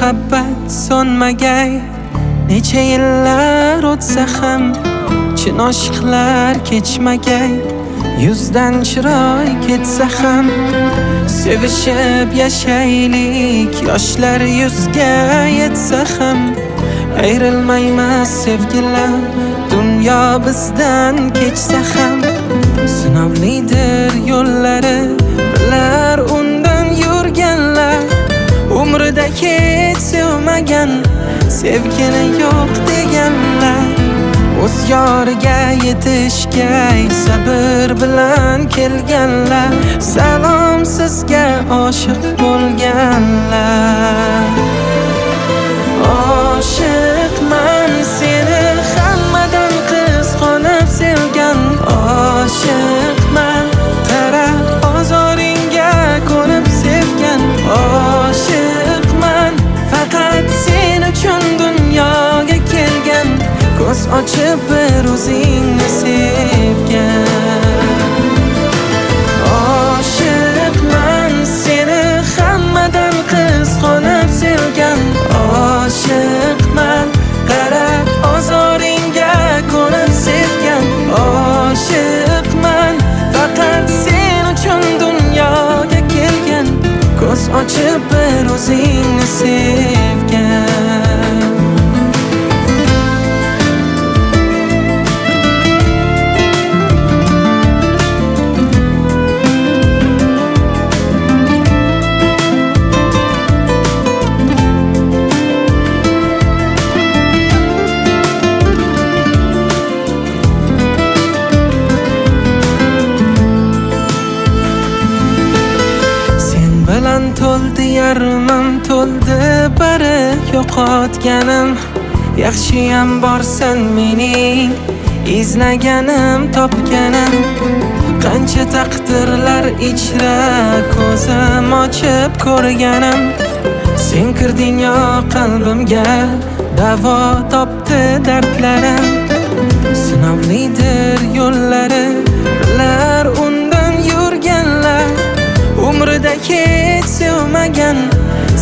muhabbat so'nmagay. Necha yillar o'tsa ham chin oshiqlar kechmagay. Yuzdan chiroy ketsa ham sevishib yashaylik. Yoshlar yuzga yetsa ham ayrilmaymiz sevgilar. Dunyo bizdan kechsa ham sinovlidir yo'llari. Bilar undan yurganlar umrida hech sevmagan, sevgini yo'q deganlar. O'z yoriga yetishgay sabr bilan kelganlar. Salom sizga oshiq bo'lganlar. Oshiqman seni hammadan qizg'onib sevgan. Oshiqman qara ozoringga ko'nib sevgan. Oshiqman faqat sen uchun dunyoga kelgan. Ko'z ochib bir o'zingni sevgan. Oshiqman seni hammadan qizg'onib sevgan. Oshiqman qara ozoringga ko'nib sevgan. Oshiqman faqat sen uchun dunyoga kelgan. Ko'z ochib bir o'zingni sevgan. To'ldi yarmim, to'ldi bari yo'qotganim. Yaxshiyam borsan mening izlaganim, topganim. Qancha taqdirlar ichra ko'zim ochib ko'rganim. Sen kirding yo qalbimga, davo topdi dardlarim. Sinovlidir yo'llari, bilar undan yurganlar. Umrida hech sevmagan,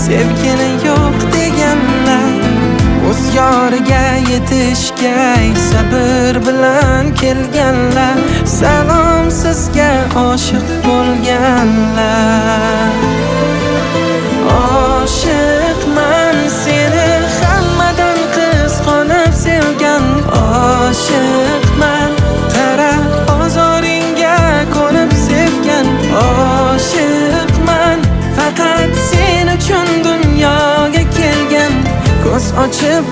sevgini yo'q deganlar. O'z yoriga yetishgay sabr bilan kelganlar. Salom sizga oshiq bo'lganlar. Oshiqman seni hammadan qizg'onib sevgan. Oshiqman qara ozoringga ko'nib sevgan. Oshiqman faqat sen uchun dunyoga kelgan. Ko'z ochib